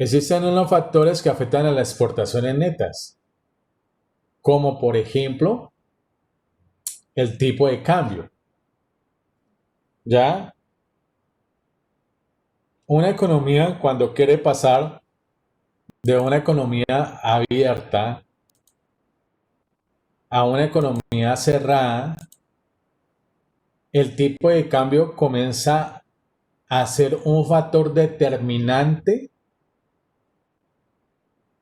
Existen unos factores que afectan a las exportaciones netas, como por ejemplo el tipo de cambio. Ya una economía cuando quiere pasar de una economía abierta a una economía cerrada, el tipo de cambio comienza a ser un factor determinante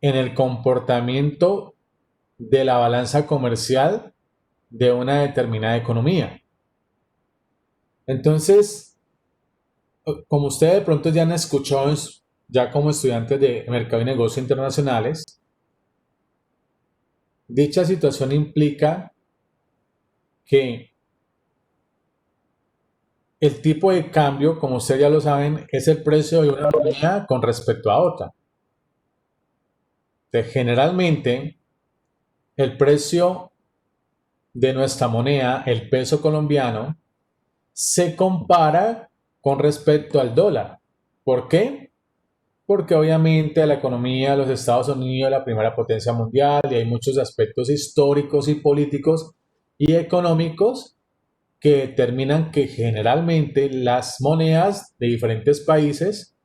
en el comportamiento de la balanza comercial de una determinada economía. Entonces, como ustedes de pronto ya han escuchado, ya como estudiantes de mercado y negocios internacionales, dicha situación implica que el tipo de cambio, como ustedes ya lo saben, es el precio de una moneda con respecto a otra. Entonces, generalmente, el precio de nuestra moneda, el peso colombiano, se compara con respecto al dólar. ¿Por qué? Porque obviamente la economía de los Estados Unidos es la primera potencia mundial y hay muchos aspectos históricos y políticos y económicos que determinan que generalmente las monedas de diferentes países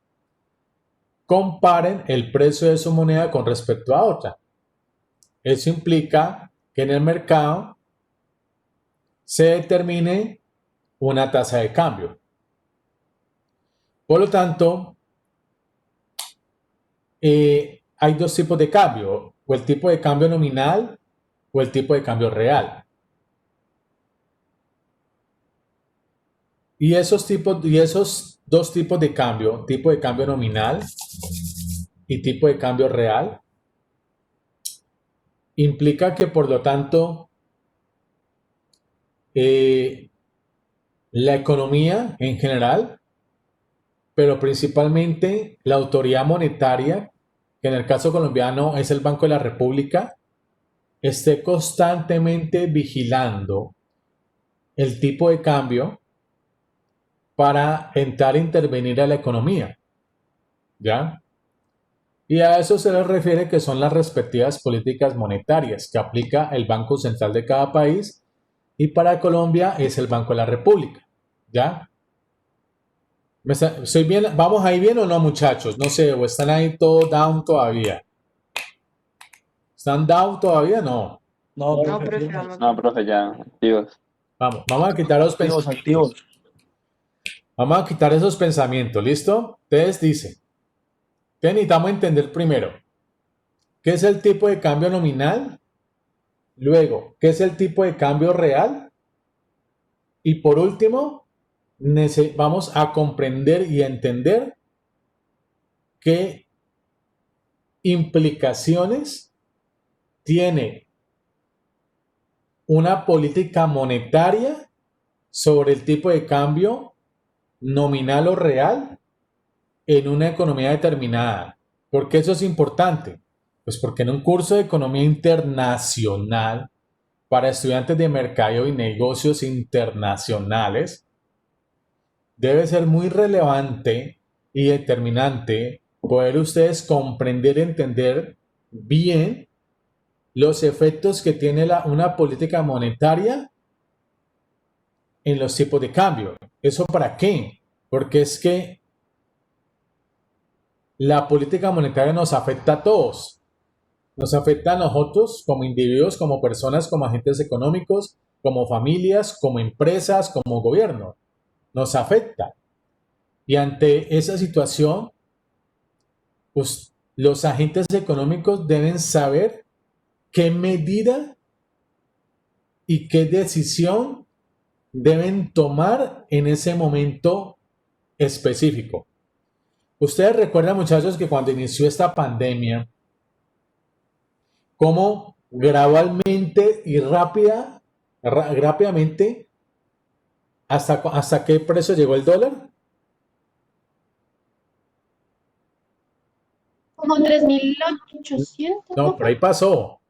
comparen el precio de su moneda con respecto a otra. Eso implica que en el mercado se determine una tasa de cambio. Por lo tanto, hay dos tipos de cambio, o el tipo de cambio nominal o el tipo de cambio real. Y esos dos tipos de cambio, tipo de cambio nominal y tipo de cambio real, implica que por lo tanto la economía en general, pero principalmente la autoridad monetaria, que en el caso colombiano es el Banco de la República, esté constantemente vigilando el tipo de cambio para entrar a intervenir a la economía, ¿ya? Y a eso se le refiere que son las respectivas políticas monetarias que aplica el Banco Central de cada país y para Colombia es el Banco de la República, ¿ya? ¿Soy bien? ¿Vamos ahí bien o no, muchachos? No sé, o están ahí todo down todavía. ¿Están down todavía? No. No, No, profe, profe, bien. vamos No, bien. profe, ya, activos. Vamos a quitar los Activos, pensamientos. activos. Vamos a quitar esos pensamientos, ¿listo? Ustedes dicen, ¿qué necesitamos entender primero? ¿Qué es el tipo de cambio nominal? Luego, ¿qué es el tipo de cambio real? Y por último, vamos a comprender y a entender qué implicaciones tiene una política monetaria sobre el tipo de cambio nominal o real en una economía determinada. ¿Por qué eso es importante? Pues porque en un curso de economía internacional para estudiantes de mercado y negocios internacionales debe ser muy relevante y determinante poder ustedes comprender y entender bien los efectos que tiene una política monetaria en los tipos de cambio. ¿Eso para qué? Porque es que la política monetaria nos afecta a todos. Nos afecta a nosotros como individuos, como personas, como agentes económicos, como familias, como empresas, como gobierno. Nos afecta. Y ante esa situación, pues los agentes económicos deben saber qué medida y qué decisión deben tomar en ese momento específico. Ustedes recuerdan, muchachos, que cuando inició esta pandemia, cómo gradualmente y rápidamente, ¿hasta qué precio llegó el dólar? Como 3.800, No, ¿no? por ahí pasó.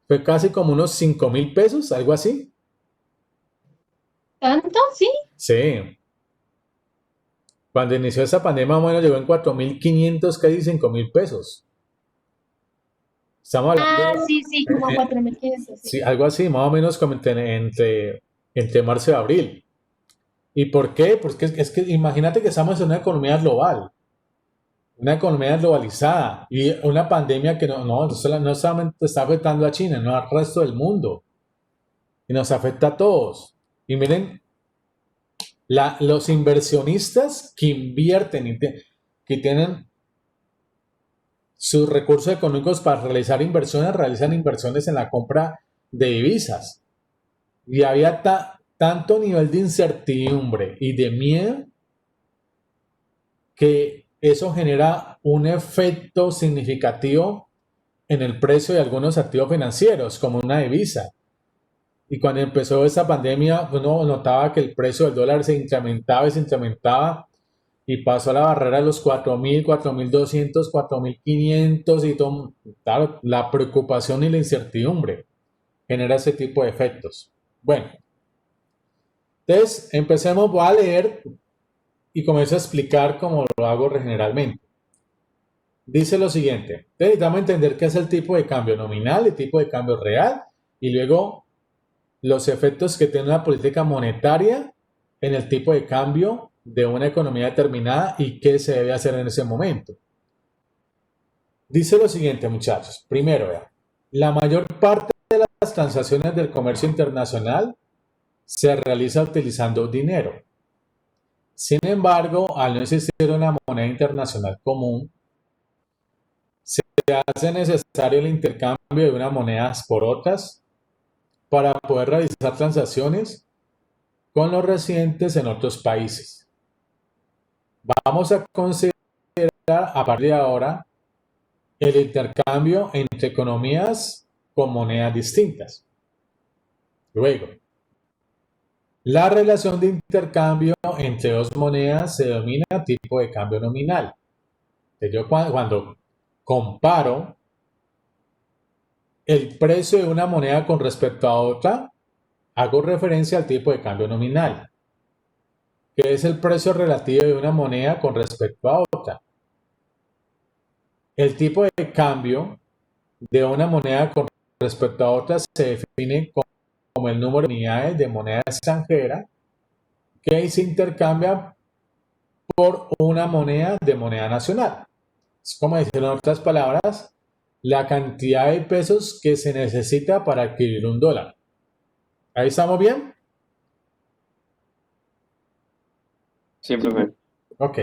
Fue casi como unos 5.000 pesos, algo así. ¿Tanto? Sí. Sí. Cuando inició esa pandemia, más o menos llegó en 4.500, casi 5.000 pesos. Estamos hablando, Sí, sí, como 4.500, sí. sí, algo así, más o menos como entre marzo y abril. ¿Y por qué? Porque es que imagínate que estamos en una economía global, una economía globalizada y una pandemia que no solamente está afectando a China, no al resto del mundo. Y nos afecta a todos. Y miren, los inversionistas que invierten y que tienen sus recursos económicos para realizar inversiones, realizan inversiones en la compra de divisas. Y había tanto nivel de incertidumbre y de miedo que eso genera un efecto significativo en el precio de algunos activos financieros, como una divisa. Y cuando empezó esta pandemia, uno notaba que el precio del dólar se incrementaba y se incrementaba y pasó a la barrera de los 4.000, 4.200, 4.500 y todo. Claro, la preocupación y la incertidumbre genera ese tipo de efectos. Bueno, entonces empecemos, voy a leer y comienzo a explicar cómo lo hago generalmente. Dice lo siguiente, necesitamos entender qué es el tipo de cambio nominal, el tipo de cambio real y luego los efectos que tiene una política monetaria en el tipo de cambio de una economía determinada y qué se debe hacer en ese momento. Dice lo siguiente, muchachos. Primero, vean, la mayor parte de las transacciones del comercio internacional se realiza utilizando dinero. Sin embargo, al no existir una moneda internacional común, se hace necesario el intercambio de unas monedas por otras para poder realizar transacciones con los residentes en otros países. Vamos a considerar a partir de ahora el intercambio entre economías con monedas distintas. Luego, la relación de intercambio entre dos monedas se denomina tipo de cambio nominal. Yo cuando comparo el precio de una moneda con respecto a otra, hago referencia al tipo de cambio nominal, que es el precio relativo de una moneda con respecto a otra. El tipo de cambio de una moneda con respecto a otra se define como el número de unidades de moneda extranjera que se intercambia por una moneda de moneda nacional. Es como decir en otras palabras, la cantidad de pesos que se necesita para adquirir un dólar. ¿Ahí estamos bien? Sí, profe. Ok.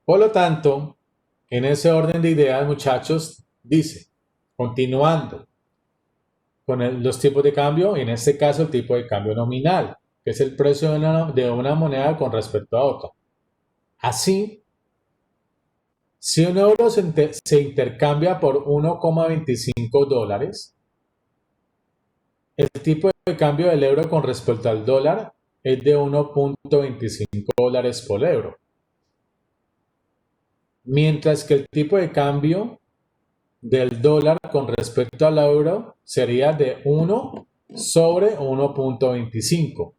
Por lo tanto, en ese orden de ideas, muchachos, dice, continuando con los tipos de cambio, en este caso el tipo de cambio nominal, que es el precio de una moneda con respecto a otra. Así, si un euro se intercambia por 1,25 dólares, el tipo de cambio del euro con respecto al dólar es de 1,25 dólares por euro. Mientras que el tipo de cambio del dólar con respecto al euro sería de 1 sobre 1,25.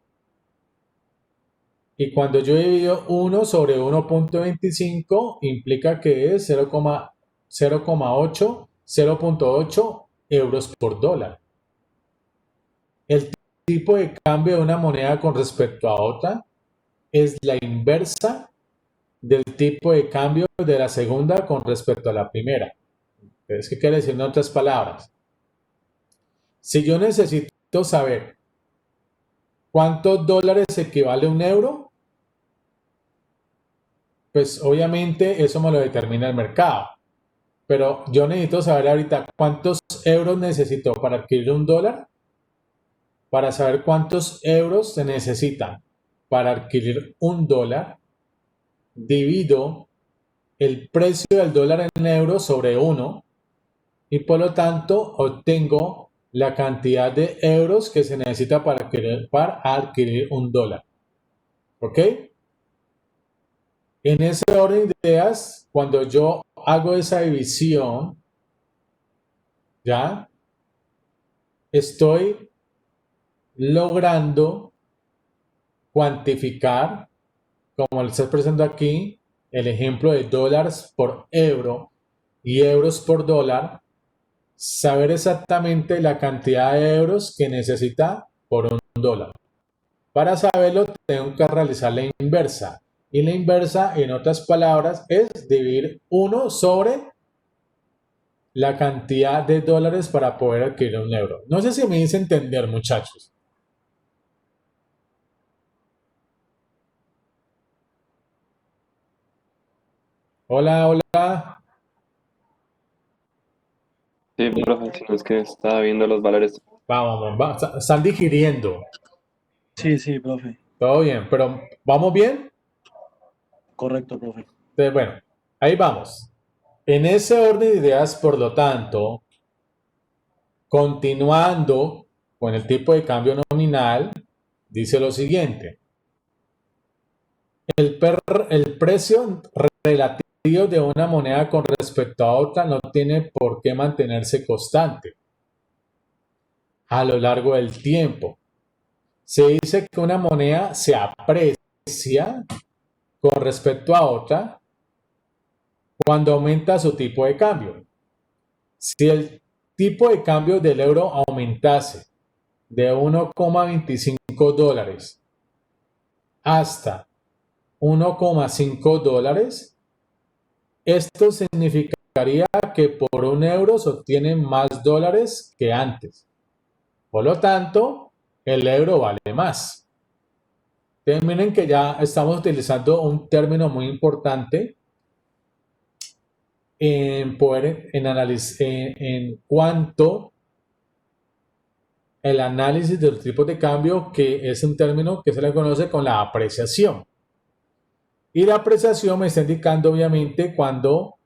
Y cuando yo divido 1 sobre 1,25 implica que es 0,8 euros por dólar. El tipo de cambio de una moneda con respecto a otra es la inversa del tipo de cambio de la segunda con respecto a la primera. ¿Qué quiere decir en otras palabras? Si yo necesito saber cuántos dólares equivale a un euro, pues obviamente eso me lo determina el mercado. Pero yo necesito saber ahorita cuántos euros necesito para adquirir un dólar, para saber cuántos euros se necesitan para adquirir un dólar, divido el precio del dólar en euros sobre 1 y por lo tanto obtengo la cantidad de euros que se necesita para adquirir un dólar. ¿Ok? En ese orden de ideas, cuando yo hago esa división, ya estoy logrando cuantificar como le estoy presentando aquí, el ejemplo de dólares por euro y euros por dólar, saber exactamente la cantidad de euros que necesita por un dólar. Para saberlo, tengo que realizar la inversa. Y la inversa, en otras palabras, es dividir 1 sobre la cantidad de dólares para poder adquirir un euro. No sé si me hice entender, muchachos. Hola, hola. Sí, profe, si no es que estaba viendo los valores. Vamos, vamos. Están digiriendo. Sí, sí, profe. Todo bien, pero ¿vamos bien? Correcto, profe. Entonces, bueno, ahí vamos. En ese orden de ideas, por lo tanto, continuando con el tipo de cambio nominal, dice lo siguiente. El precio relativo de una moneda con respecto a otra no tiene por qué mantenerse constante a lo largo del tiempo. Se dice que una moneda se aprecia con respecto a otra cuando aumenta su tipo de cambio. Si el tipo de cambio del euro aumentase de 1,25 dólares hasta 1,5 dólares, esto significaría que por un euro se obtienen más dólares que antes. Por lo tanto, el euro vale más. Miren que ya estamos utilizando un término muy importante en poder en cuanto el análisis de los tipos de cambio, que es un término que se le conoce con la apreciación. Y la apreciación me está indicando obviamente cuando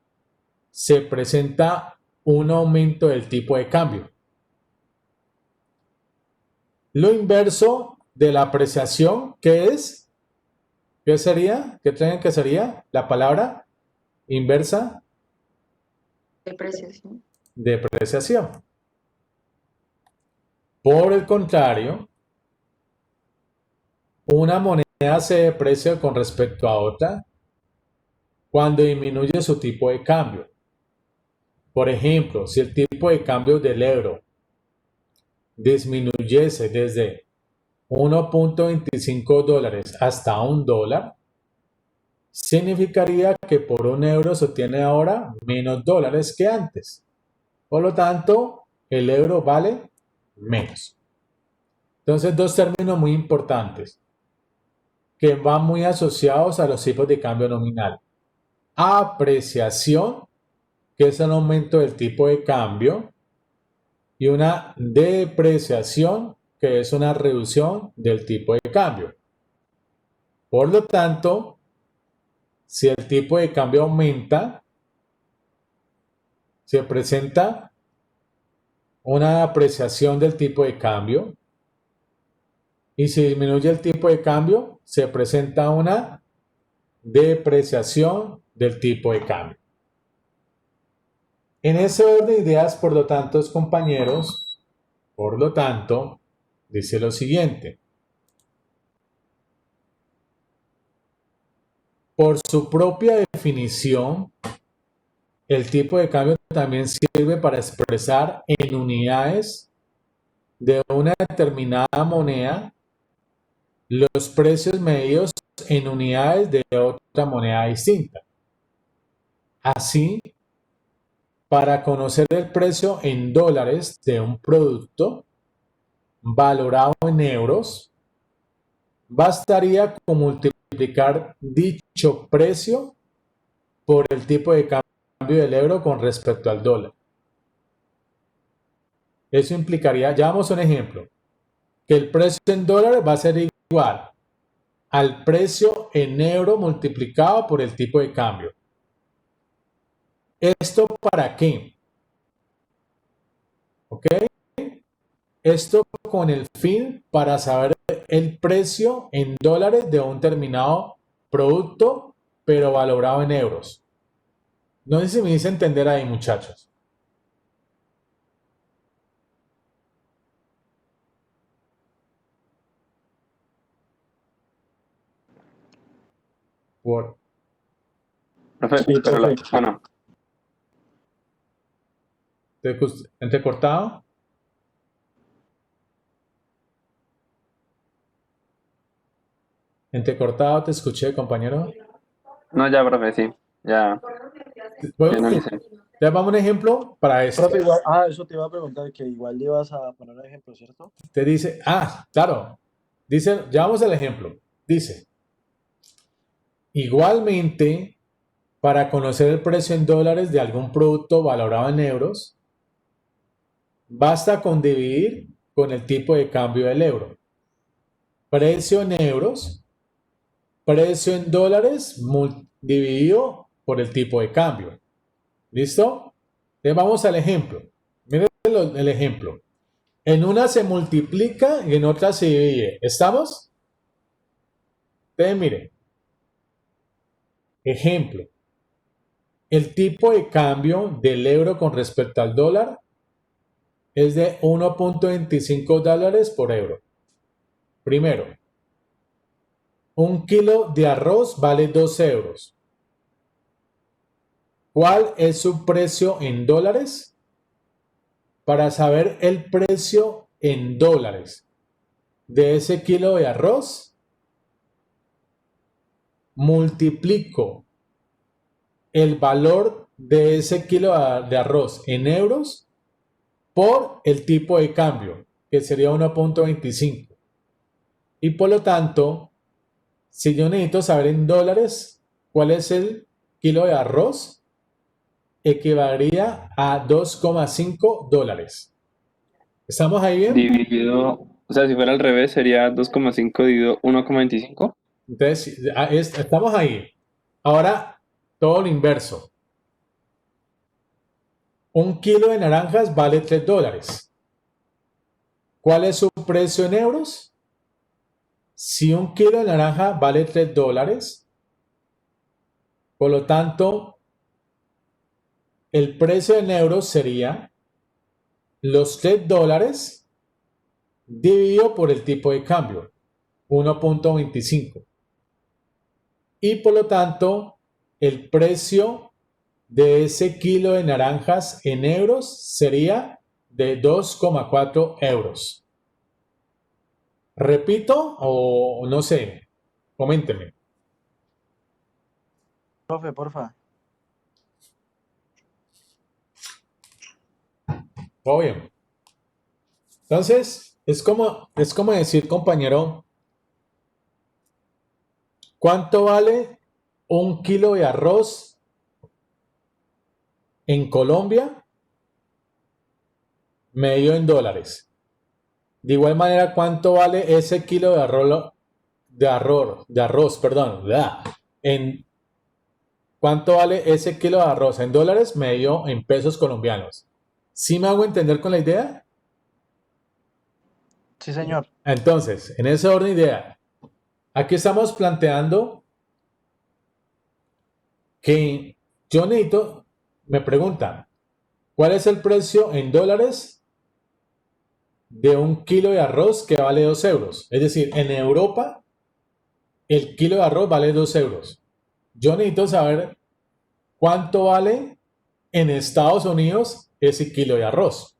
se presenta un aumento del tipo de cambio. Lo inverso de la apreciación, ¿qué es? ¿Qué sería? ¿Qué creen que sería la palabra inversa? Depreciación. Depreciación. Por el contrario, una moneda se deprecia con respecto a otra cuando disminuye su tipo de cambio. Por ejemplo, si el tipo de cambio del euro disminuyese desde 1,25 dólares hasta $1, significaría que por un euro se obtiene ahora menos dólares que antes. Por lo tanto, el euro vale menos. Entonces, dos términos muy importantes que van muy asociados a los tipos de cambio nominal. Apreciación, que es el aumento del tipo de cambio, y una depreciación, que es una reducción del tipo de cambio. Por lo tanto, si el tipo de cambio aumenta, se presenta una apreciación del tipo de cambio, y si disminuye el tipo de cambio, se presenta una depreciación del tipo de cambio. En ese orden de ideas, por lo tanto, compañeros, por lo tanto, dice lo siguiente. Por su propia definición, el tipo de cambio también sirve para expresar en unidades de una determinada moneda los precios medidos en unidades de otra moneda distinta. Así, para conocer el precio en dólares de un producto valorado en euros, bastaría con multiplicar dicho precio por el tipo de cambio del euro con respecto al dólar. Eso implicaría, ya vamos a un ejemplo, que el precio en dólares va a ser igual al precio en euro multiplicado por el tipo de cambio. ¿Esto para qué? ¿Ok? Esto con el fin para saber el precio en dólares de un determinado producto, pero valorado en euros. No sé si me hice entender ahí, muchachos. Por, Profe, Sí, pero profe. bueno, entrecortado. Entrecortado, te escuché, compañero. no, ya, profe, sí, ya, ya Bueno, analicé. te damos un ejemplo para esto. Profe, igual, eso te iba a preguntar, que igual le ibas a poner un ejemplo, ¿cierto? Te dice, claro. Dice, ya vamos al ejemplo. Dice, igualmente, para conocer el precio en dólares de algún producto valorado en euros, basta con dividir con el tipo de cambio del euro. Precio en euros, precio en dólares dividido por el tipo de cambio. ¿Listo? Entonces vamos al ejemplo. Miren el ejemplo. En una se multiplica y en otra se divide. ¿Estamos? Entonces miren. Ejemplo. El tipo de cambio del euro con respecto al dólar es de 1.25 dólares por euro. Primero, un kilo de arroz vale 2 euros. ¿Cuál es su precio en dólares? Para saber el precio en dólares de ese kilo de arroz, multiplico el valor de ese kilo de arroz en euros por el tipo de cambio, que sería 1.25. Y por lo tanto, si yo necesito saber en dólares cuál es el kilo de arroz, equivaldría a 2,5 dólares. ¿Estamos ahí bien? Dividido, o sea, si fuera al revés sería 2,5 dividido 1,25. Entonces, estamos ahí. Ahora, todo lo inverso. Un kilo de naranjas vale 3 dólares. ¿Cuál es su precio en euros? Si un kilo de naranja vale 3 dólares, por lo tanto, el precio en euros sería los 3 dólares dividido por el tipo de cambio, 1.25. Y por lo tanto, el precio de ese kilo de naranjas en euros sería de 2,4 euros. ¿Repito o no sé? Coménteme. Profe, porfa. Todo bien. Entonces, es como decir, compañero, ¿cuánto vale un kilo de arroz en Colombia medido en dólares? De igual manera, ¿cuánto vale ese kilo de arroz, perdón, ¿cuánto vale ese kilo de arroz en dólares medido en pesos colombianos? ¿Sí me hago entender con la idea? Sí, señor. Entonces, en ese orden de idea, aquí estamos planteando que yo necesito, me preguntan, ¿cuál es el precio en dólares de un kilo de arroz que vale 2 euros? Es decir, en Europa, el kilo de arroz vale 2 euros. Yo necesito saber cuánto vale en Estados Unidos ese kilo de arroz.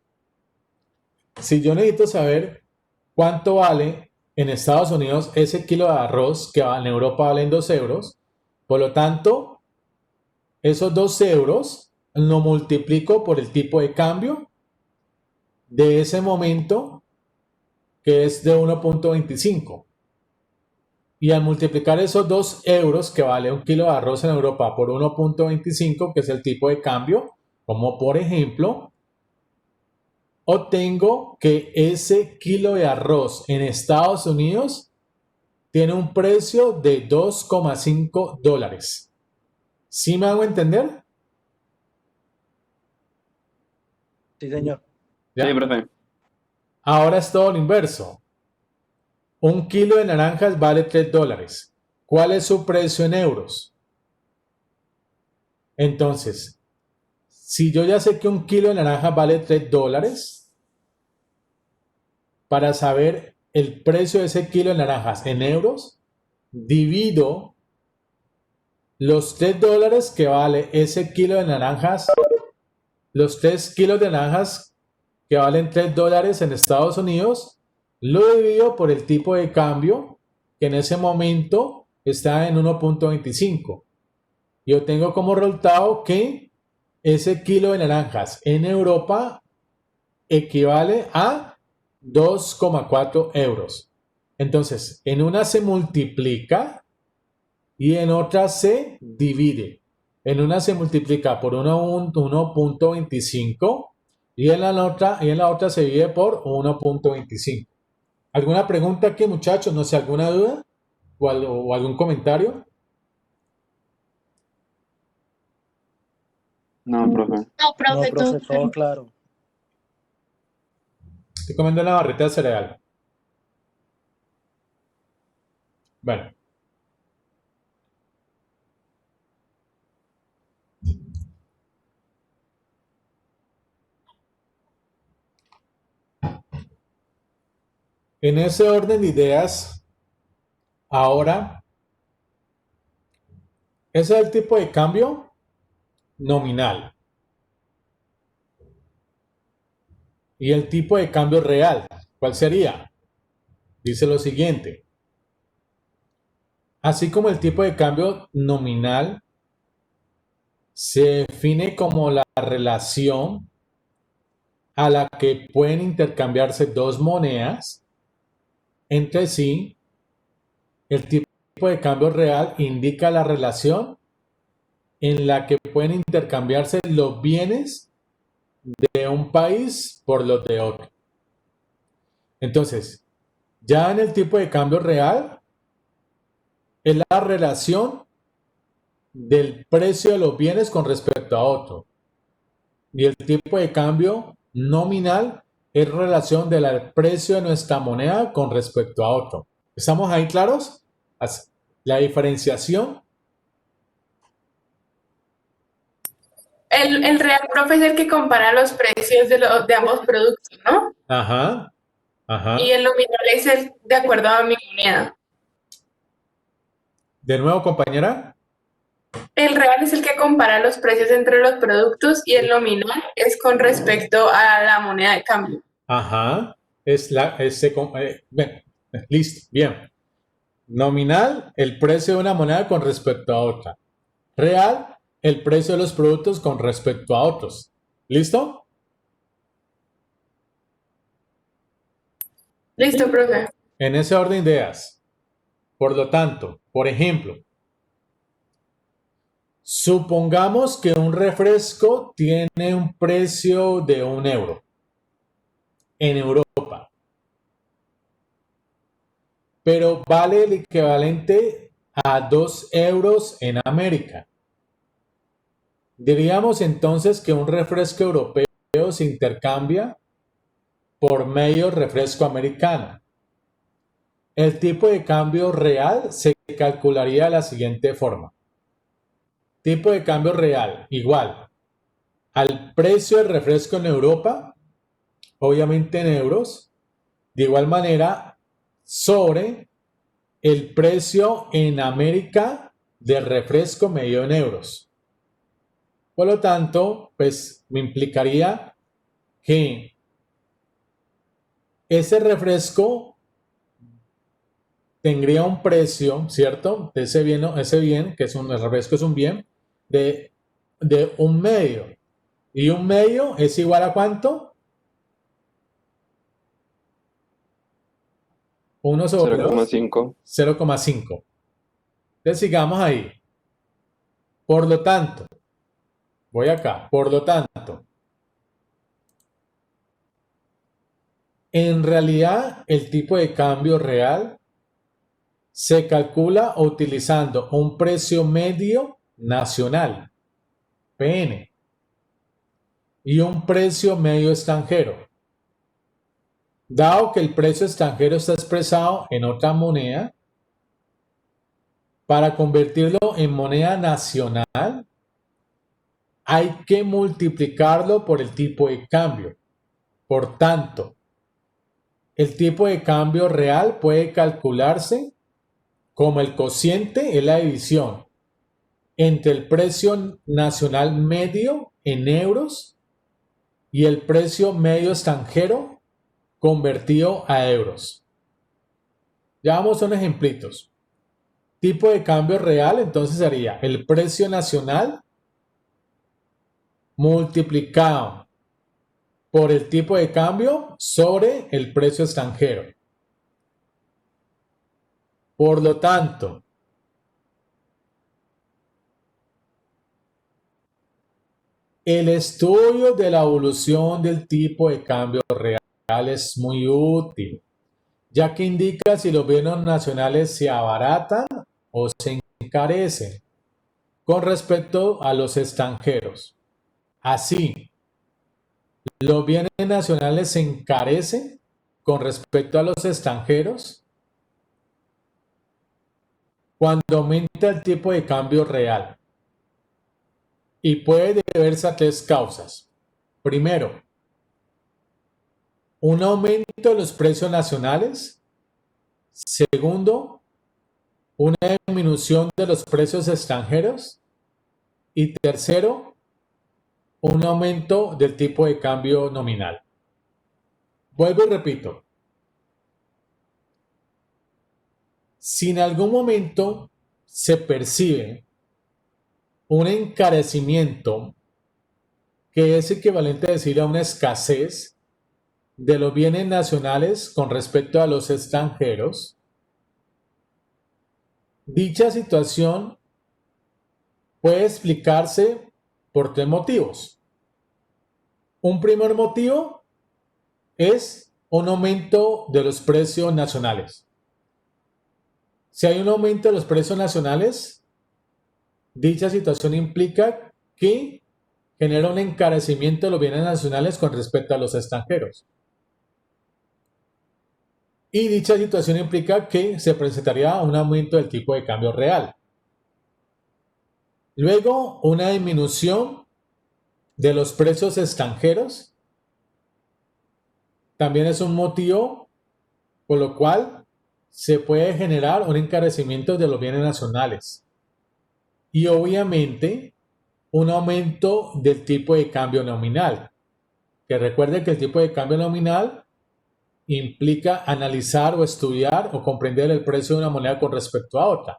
Si yo necesito saber cuánto vale en Estados Unidos ese kilo de arroz que en Europa valen 2 euros, por lo tanto, esos 2 euros lo multiplico por el tipo de cambio de ese momento, que es de 1.25. Y al multiplicar esos 2 euros que vale un kilo de arroz en Europa por 1.25, que es el tipo de cambio, como por ejemplo, obtengo que ese kilo de arroz en Estados Unidos tiene un precio de 2,5 dólares. ¿Sí me hago entender? Sí, señor. ¿Ya? Sí, profe. Ahora es todo lo inverso. Un kilo de naranjas vale 3 dólares. ¿Cuál es su precio en euros? Entonces, si yo ya sé que un kilo de naranjas vale 3 dólares, para saber el precio de ese kilo de naranjas en euros, divido los $3 que vale ese kilo de naranjas, los 3 kilos de naranjas que valen $3 en Estados Unidos, lo divido por el tipo de cambio que en ese momento está en 1.25. Yo tengo como resultado que ese kilo de naranjas en Europa equivale a 2,4 euros. Entonces, en una se multiplica y en otra se divide. En una se multiplica por 1.25 y en la otra se divide por 1.25. ¿Alguna pregunta aquí, muchachos? No sé, ¿alguna duda? ¿O algún comentario? No, profe. No, No, profe, todo profe, todo claro. Estoy comiendo una barrita de cereal. Bueno. En ese orden de ideas, ahora, ese es el tipo de cambio nominal. ¿Y el tipo de cambio real? ¿Cuál sería? Dice lo siguiente. Así como el tipo de cambio nominal se define como la relación a la que pueden intercambiarse dos monedas entre sí, el tipo de cambio real indica la relación en la que pueden intercambiarse los bienes de un país por los de otro. Entonces, ya en el tipo de cambio real es la relación del precio de los bienes con respecto a otro. Y el tipo de cambio nominal es relación del precio de nuestra moneda con respecto a otro. ¿Estamos ahí claros? La diferenciación. El real, profe, es el que compara los precios de ambos productos, ¿no? Ajá, ajá. Y el nominal es el de acuerdo a mi moneda. De nuevo, compañera. El real es el que compara los precios entre los productos y el nominal es con respecto a la moneda de cambio. Ajá. Bien, listo, bien. Nominal, el precio de una moneda con respecto a otra. Real, el precio de los productos con respecto a otros. ¿Listo? Listo, profe. En ese orden de ideas. Por lo tanto, por ejemplo, supongamos que un refresco tiene un precio de €1 en Europa, pero vale el equivalente a 2 euros en América. Diríamos entonces que un refresco europeo se intercambia por medio refresco americano. El tipo de cambio real se calcularía de la siguiente forma. Tipo de cambio real igual al precio del refresco en Europa, obviamente en euros, de igual manera sobre el precio en América del refresco medido en euros. Por lo tanto, pues me implicaría que ese refresco tendría un precio, ¿cierto? De ese bien, que el refresco es un bien, de un medio. ¿Y un medio es igual a cuánto? 1 sobre 2. 0,5. 0,5. Entonces sigamos ahí. Por lo tanto, voy acá. Por lo tanto, en realidad el tipo de cambio real se calcula utilizando un precio medio nacional, PN, y un precio medio extranjero. Dado que el precio extranjero está expresado en otra moneda, para convertirlo en moneda nacional, hay que multiplicarlo por el tipo de cambio. Por tanto, el tipo de cambio real puede calcularse como el cociente es la división entre el precio nacional medio en euros y el precio medio extranjero convertido a euros. Ya vamos a unos ejemplitos. Tipo de cambio real, entonces sería el precio nacional multiplicado por el tipo de cambio sobre el precio extranjero. Por lo tanto, el estudio de la evolución del tipo de cambio real es muy útil, ya que indica si los bienes nacionales se abaratan o se encarecen con respecto a los extranjeros. Así, los bienes nacionales se encarecen con respecto a los extranjeros cuando aumenta el tipo de cambio real. Y puede deberse a tres causas. Primero, un aumento de los precios nacionales. Segundo, una disminución de los precios extranjeros. Y tercero, un aumento del tipo de cambio nominal. Vuelvo y repito. Si en algún momento se percibe un encarecimiento que es equivalente a decir a una escasez de los bienes nacionales con respecto a los extranjeros, dicha situación puede explicarse por tres motivos. Un primer motivo es un aumento de los precios nacionales. Si hay un aumento de los precios nacionales, dicha situación implica que genera un encarecimiento de los bienes nacionales con respecto a los extranjeros. Y dicha situación implica que se presentaría un aumento del tipo de cambio real. Luego, una disminución de los precios extranjeros también es un motivo por lo cual se puede generar un encarecimiento de los bienes nacionales. Y obviamente un aumento del tipo de cambio nominal. Que recuerde que el tipo de cambio nominal implica analizar o estudiar o comprender el precio de una moneda con respecto a otra.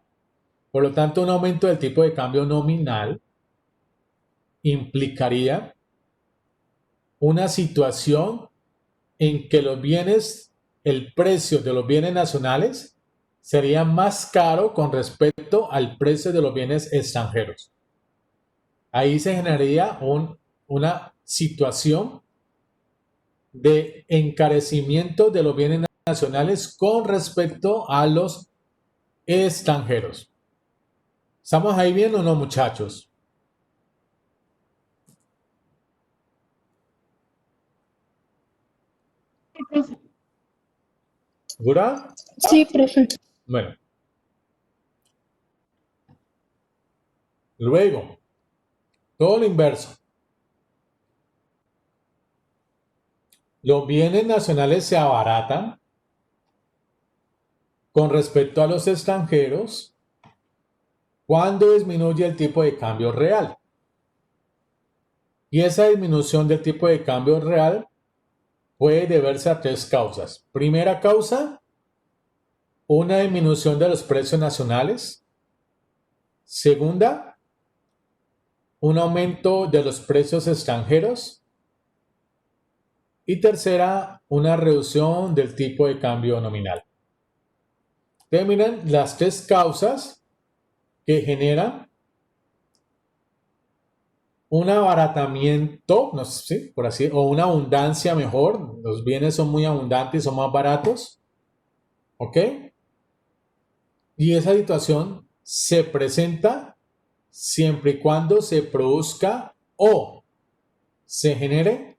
Por lo tanto, un aumento del tipo de cambio nominal implicaría una situación en que los bienes, el precio de los bienes nacionales sería más caro con respecto al precio de los bienes extranjeros. Ahí se generaría una situación de encarecimiento de los bienes nacionales con respecto a los extranjeros. ¿Estamos ahí bien o no, muchachos? ¿Segura? Sí, profe. Bueno. Luego, todo lo inverso. Los bienes nacionales se abaratan con respecto a los extranjeros cuando disminuye el tipo de cambio real. Y esa disminución del tipo de cambio real puede deberse a tres causas. Primera causa, una disminución de los precios nacionales. Segunda, un aumento de los precios extranjeros. Y tercera, una reducción del tipo de cambio nominal. Ustedes miren las tres causas que generan un abaratamiento, no sé, por así, o una abundancia mejor. Los bienes son muy abundantes, son más baratos. ¿Ok? Y esa situación se presenta siempre y cuando se produzca o se genere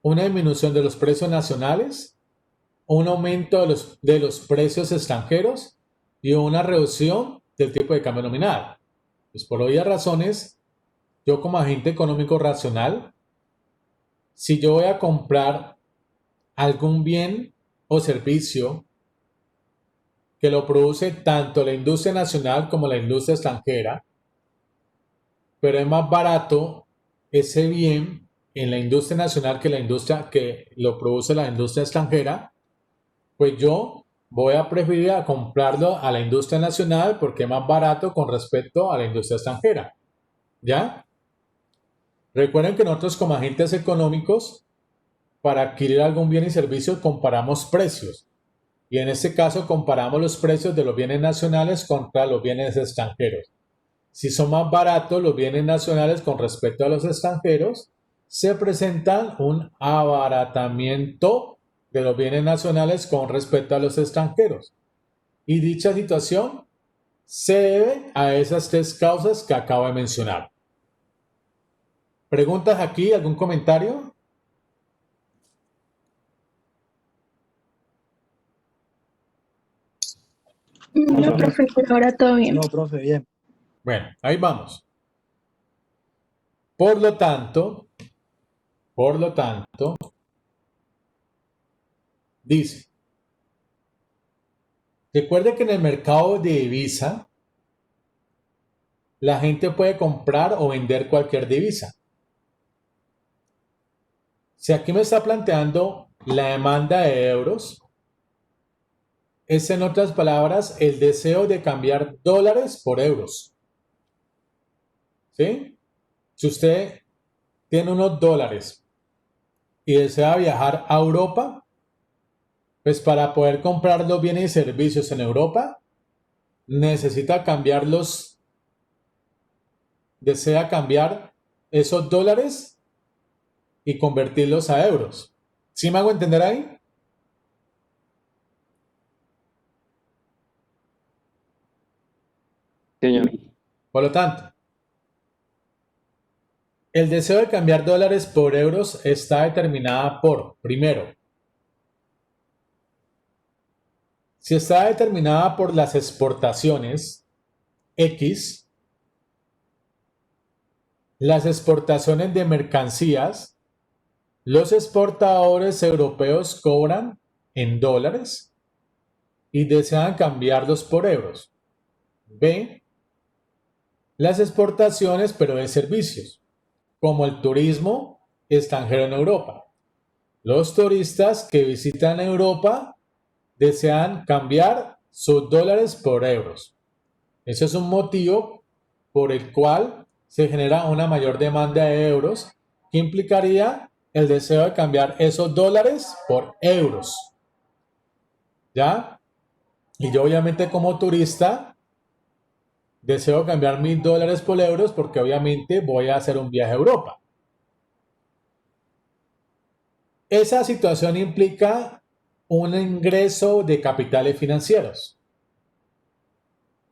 una disminución de los precios nacionales, un aumento de los precios extranjeros y una reducción del tipo de cambio nominal. Pues por obvias razones, yo como agente económico racional, si yo voy a comprar algún bien o servicio que lo produce tanto la industria nacional como la industria extranjera, pero es más barato ese bien en la industria nacional que la industria que lo produce la industria extranjera, pues yo voy a preferir a comprarlo a la industria nacional porque es más barato con respecto a la industria extranjera. ¿Ya? Recuerden que nosotros como agentes económicos, para adquirir algún bien y servicio, comparamos precios. Y en este caso comparamos los precios de los bienes nacionales contra los bienes extranjeros. Si son más baratos los bienes nacionales con respecto a los extranjeros, se presentan un abaratamiento de los bienes nacionales con respecto a los extranjeros. Y dicha situación se debe a esas tres causas que acabo de mencionar. ¿Preguntas aquí? ¿Algún comentario? No, profe, por ahora todo bien. No, profe, bien. Bueno, ahí vamos. Por lo tanto, dice, recuerde que en el mercado de divisa, la gente puede comprar o vender cualquier divisa. Si aquí me está planteando la demanda de euros, es en otras palabras el deseo de cambiar dólares por euros. ¿Sí? Si usted tiene unos dólares y desea viajar a Europa, pues para poder comprar los bienes y servicios en Europa, necesita cambiarlos, desea cambiar esos dólares y convertirlos a euros. ¿Sí me hago entender ahí? Señor. Por lo tanto, el deseo de cambiar dólares por euros está determinada por, primero, si está determinada por las exportaciones, X, las exportaciones de mercancías, los exportadores europeos cobran en dólares y desean cambiarlos por euros. B, las exportaciones pero de servicios, como el turismo extranjero en Europa. Los turistas que visitan Europa desean cambiar sus dólares por euros. Ese es un motivo por el cual se genera una mayor demanda de euros, que implicaría el deseo de cambiar esos dólares por euros. ¿Ya? Y yo obviamente como turista deseo cambiar mis dólares por euros porque obviamente voy a hacer un viaje a Europa. Esa situación implica un ingreso de capitales financieros.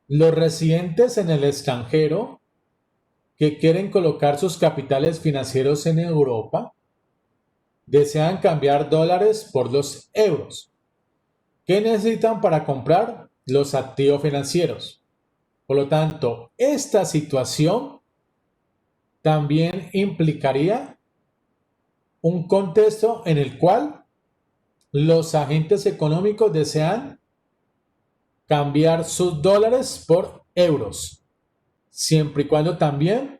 Los residentes en el extranjero que quieren colocar sus capitales financieros en Europa desean cambiar dólares por los euros. ¿Qué necesitan para comprar? Los activos financieros. Por lo tanto, esta situación también implicaría un contexto en el cual los agentes económicos desean cambiar sus dólares por euros, siempre y cuando también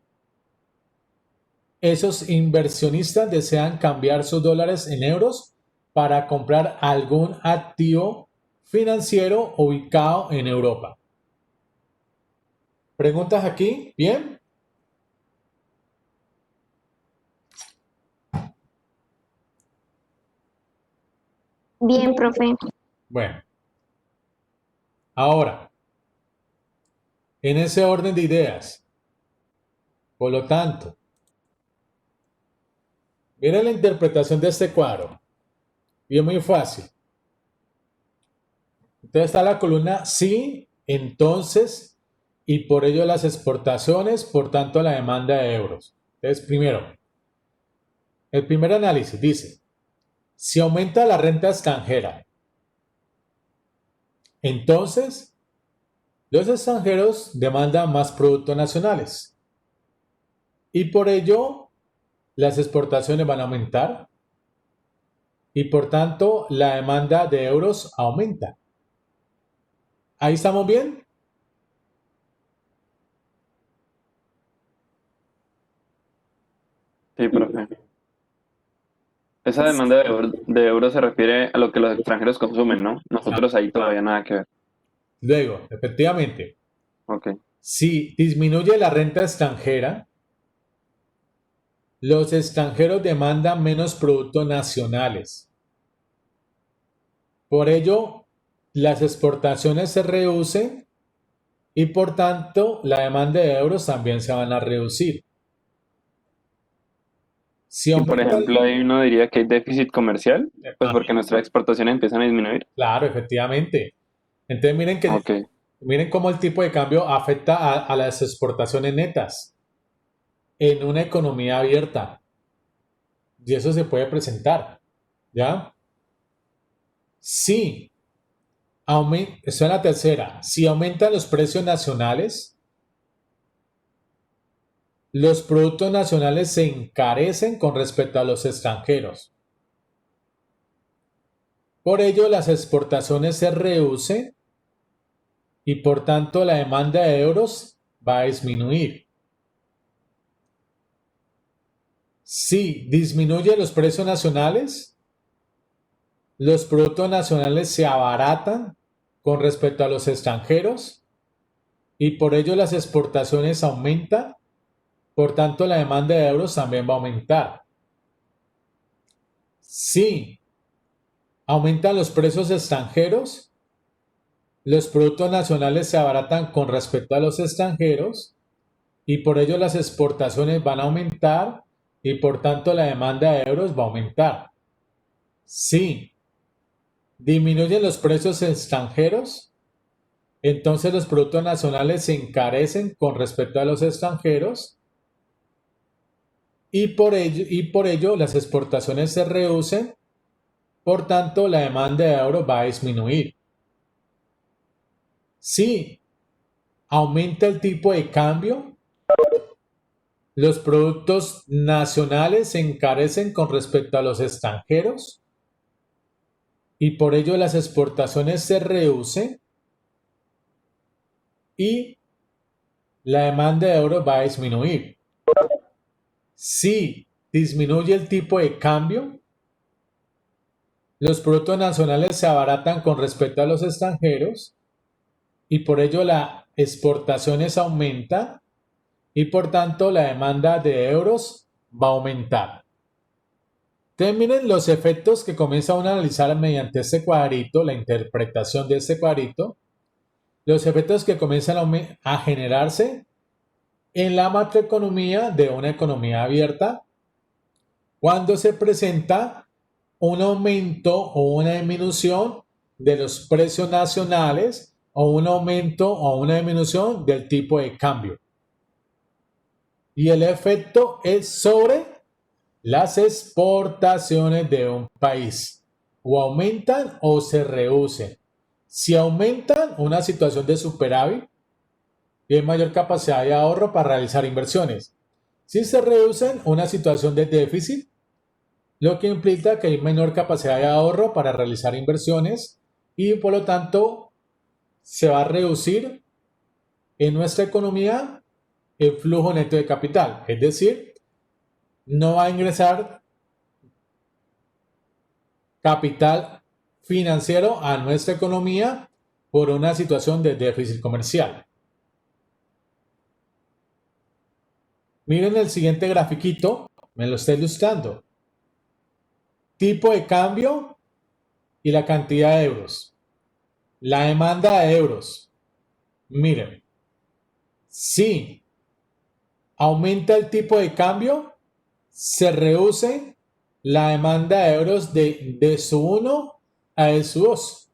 esos inversionistas desean cambiar sus dólares en euros para comprar algún activo financiero ubicado en Europa. ¿Preguntas aquí? ¿Bien? Bien, profe. Bueno. Ahora, en ese orden de ideas, por lo tanto, mira la interpretación de este cuadro. Y es muy fácil. Entonces está la columna sí, entonces, y por ello las exportaciones, por tanto la demanda de euros. Entonces, primero, el primer análisis dice, si aumenta la renta extranjera, entonces los extranjeros demandan más productos nacionales y por ello las exportaciones van a aumentar y por tanto la demanda de euros aumenta. ¿Ahí estamos bien? Sí, profe. Esa demanda de euros se refiere a lo que los extranjeros consumen, ¿no? Nosotros ahí todavía nada que ver. Luego, efectivamente, Ok. si disminuye la renta extranjera, los extranjeros demandan menos productos nacionales. Por ello, las exportaciones se reducen y por tanto la demanda de euros también se van a reducir. Si Y por aumenta, ejemplo, ahí uno diría que hay déficit comercial, pues porque nuestras exportaciones empiezan a disminuir. claro, efectivamente. Entonces Ok. miren cómo el tipo de cambio afecta a las exportaciones netas en una economía abierta. Y eso se puede presentar, ¿ya? Sí, esa es la tercera. Si aumentan los precios nacionales, los productos nacionales se encarecen con respecto a los extranjeros. Por ello, las exportaciones se reducen y por tanto la demanda de euros va a disminuir. Si disminuye los precios nacionales, los productos nacionales se abaratan con respecto a los extranjeros y por ello las exportaciones aumentan, por tanto la demanda de euros también va a aumentar. Si aumentan los precios extranjeros, los productos nacionales se abaratan con respecto a los extranjeros y por ello las exportaciones van a aumentar y por tanto la demanda de euros va a aumentar. Si disminuyen los precios extranjeros, entonces los productos nacionales se encarecen con respecto a los extranjeros y por ello las exportaciones se reducen, por tanto la demanda de euros va a disminuir. Si aumenta el tipo de cambio, los productos nacionales se encarecen con respecto a los extranjeros y por ello las exportaciones se reducen y la demanda de euros va a disminuir. Si disminuye el tipo de cambio, los productos nacionales se abaratan con respecto a los extranjeros y por ello las exportaciones aumentan y por tanto la demanda de euros va a aumentar. Miren los efectos que comienza uno a analizar mediante este cuadrito, la interpretación de este cuadrito, los efectos que comienzan a generarse en la macroeconomía de una economía abierta cuando se presenta un aumento o una disminución de los precios nacionales o un aumento o una disminución del tipo de cambio. Y el efecto es sobre las exportaciones de un país. O aumentan o se reducen. Si aumentan, una situación de superávit y hay mayor capacidad de ahorro para realizar inversiones. Si se reducen, una situación de déficit, lo que implica que hay menor capacidad de ahorro para realizar inversiones y por lo tanto se va a reducir en nuestra economía el flujo neto de capital, es decir, no va a ingresar capital financiero a nuestra economía por una situación de déficit comercial. Miren el siguiente grafiquito, me lo está ilustrando. Tipo de cambio y la cantidad de euros. La demanda de euros. Miren, si aumenta el tipo de cambio, se reduce la demanda de euros de D-1 a D-2.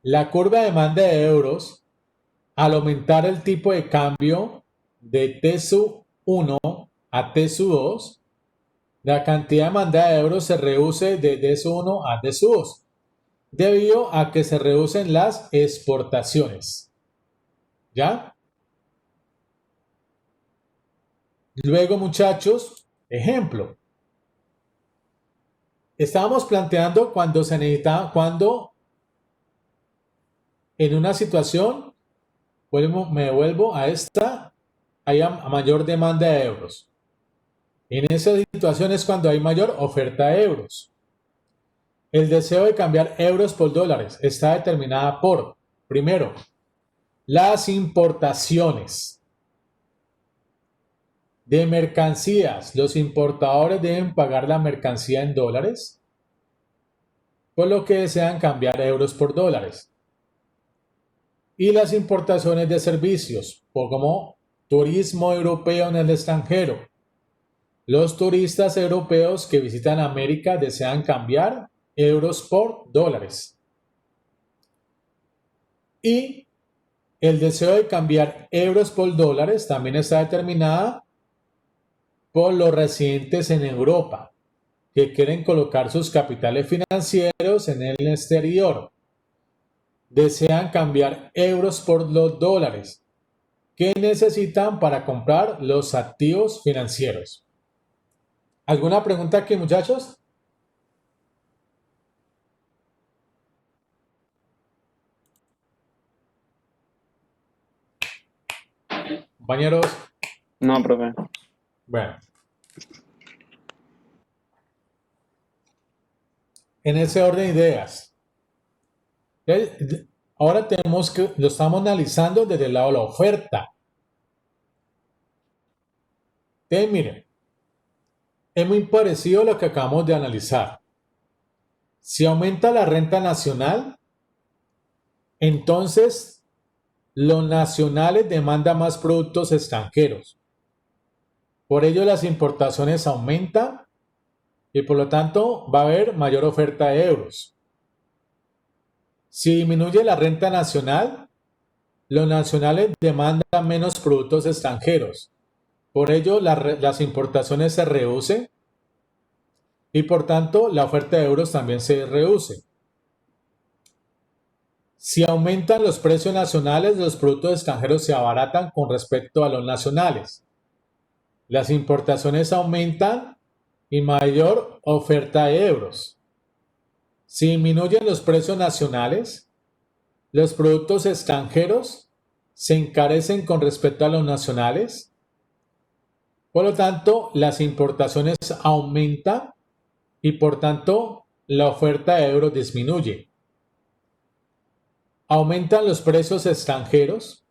La curva de demanda de euros, al aumentar el tipo de cambio de T-1 a T-2, la cantidad de demanda de euros se reduce de D-1 a D-2, debido a que se reducen las exportaciones. ¿Ya? Luego, muchachos, ejemplo. Estábamos planteando cuando se necesita, cuando en una situación, me vuelvo a esta, hay mayor demanda de euros. En esa situación es cuando hay mayor oferta de euros. El deseo de cambiar euros por dólares está determinada por, primero, las importaciones de mercancías. Los importadores deben pagar la mercancía en dólares, por lo que desean cambiar euros por dólares. Y las importaciones de servicios, como turismo europeo en el extranjero. Los turistas europeos que visitan América desean cambiar euros por dólares. Y el deseo de cambiar euros por dólares también está determinada por los residentes en Europa que quieren colocar sus capitales financieros en el exterior. Desean cambiar euros por los dólares que necesitan para comprar los activos financieros. ¿Alguna pregunta aquí, muchachos? Compañeros. No, profe. Bueno. En ese orden de ideas. Ahora tenemos que, lo estamos analizando desde el lado de la oferta. Entonces, miren, es muy parecido a lo que acabamos de analizar. Si aumenta la renta nacional, entonces los nacionales demandan más productos extranjeros. Por ello las importaciones aumentan y por lo tanto va a haber mayor oferta de euros. Si disminuye la renta nacional, los nacionales demandan menos productos extranjeros. Por ello las importaciones se reducen y por tanto la oferta de euros también se reduce. Si aumentan los precios nacionales, los productos extranjeros se abaratan con respecto a los nacionales. Las importaciones aumentan y mayor oferta de euros. Si disminuyen los precios nacionales, los productos extranjeros se encarecen con respecto a los nacionales. Por lo tanto, las importaciones aumentan y por tanto la oferta de euros disminuye. Aumentan los precios extranjeros,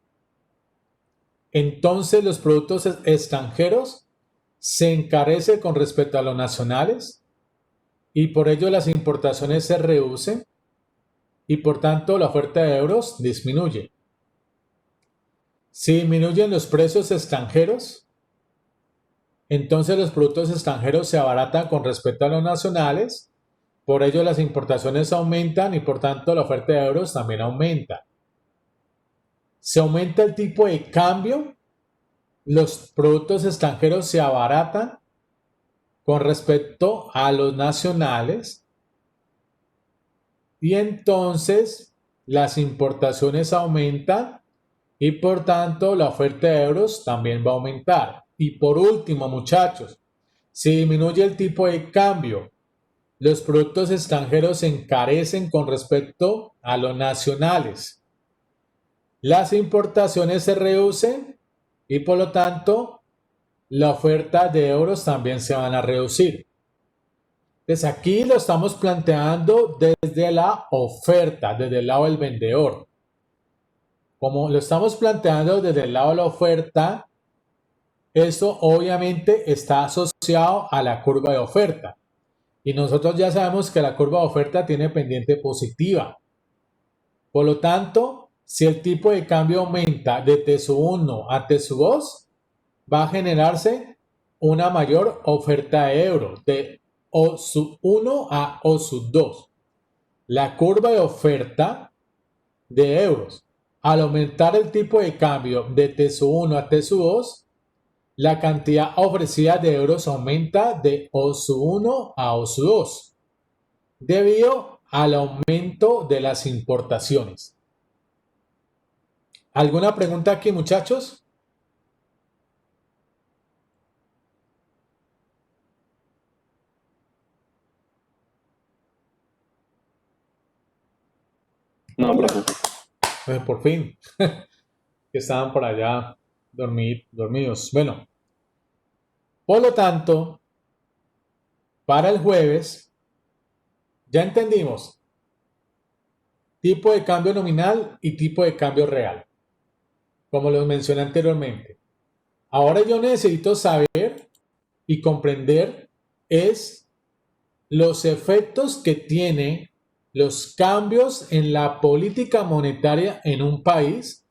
entonces los productos extranjeros se encarecen con respecto a los nacionales y por ello las importaciones se reducen y por tanto la oferta de euros disminuye. Si disminuyen los precios extranjeros, entonces los productos extranjeros se abaratan con respecto a los nacionales, por ello las importaciones aumentan y por tanto la oferta de euros también aumenta. Si aumenta el tipo de cambio, los productos extranjeros se abaratan con respecto a los nacionales y entonces las importaciones aumentan y por tanto la oferta de euros también va a aumentar. Y por último, muchachos, si disminuye el tipo de cambio, los productos extranjeros se encarecen con respecto a los nacionales. Las importaciones se reducen y por lo tanto la oferta de euros también se van a reducir. Entonces aquí lo estamos planteando desde la oferta, desde el lado del vendedor. Como lo estamos planteando desde el lado de la oferta, eso obviamente está asociado a la curva de oferta. Y nosotros ya sabemos que la curva de oferta tiene pendiente positiva. Por lo tanto, si el tipo de cambio aumenta de T1 a T2, va a generarse una mayor oferta de euros, de O1 a O2. La curva de oferta de euros, al aumentar el tipo de cambio de T1 a T2, la cantidad ofrecida de euros aumenta de O1 a O2, debido al aumento de las importaciones. ¿Alguna pregunta aquí, muchachos? No, profe. Pues por fin, que estaban por allá dormidos. Bueno, Por lo tanto, para el jueves, ya entendimos tipo de cambio nominal y tipo de cambio real, como los mencioné anteriormente. Ahora yo necesito saber y comprender los efectos que tiene los cambios en la política monetaria en un país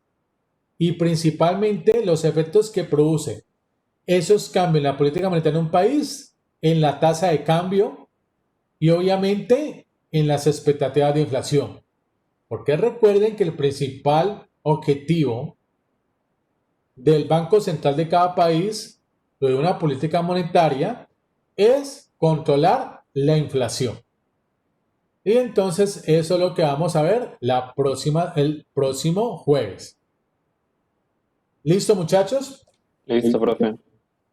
y principalmente los efectos que produce esos cambios en la política monetaria en un país, en la tasa de cambio y obviamente en las expectativas de inflación. Porque recuerden que el principal objetivo del Banco Central de cada país, de una política monetaria, es controlar la inflación. Y entonces eso es lo que vamos a ver el próximo jueves. ¿Listo, muchachos? Listo, profe.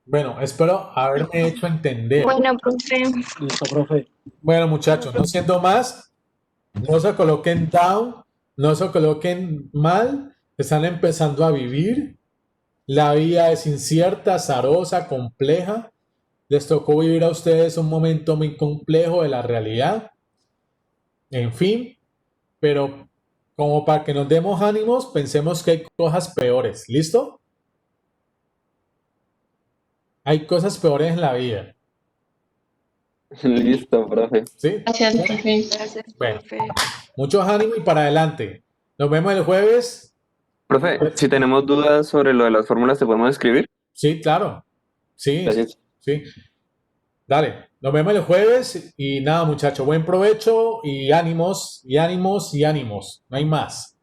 Bueno, espero haberme hecho entender. Bueno, profe. Listo, profe. Bueno, muchachos, no siendo más, no se coloquen down, no se coloquen mal, están empezando a vivir. La vida es incierta, azarosa, compleja. Les tocó vivir a ustedes un momento muy complejo de la realidad. En fin, pero como para que nos demos ánimos, pensemos que hay cosas peores. ¿Listo? Hay cosas peores en la vida. Listo, profe. ¿Sí? Gracias, profe. Gracias, Bueno. profe. Mucho ánimo y para adelante. Nos vemos el jueves. Profe, si tenemos dudas sobre lo de las fórmulas, ¿te podemos escribir? Sí, claro. Sí, Gracias. sí. Dale, nos vemos el jueves y nada, muchachos, buen provecho y ánimos, y ánimos, y ánimos. No hay más.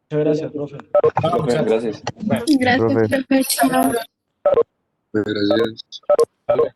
Muchas gracias, profe. Chao, Profe, muchachos. gracias. Bueno, Gracias, Profe. profe. Chao. Gracias. hasta luego.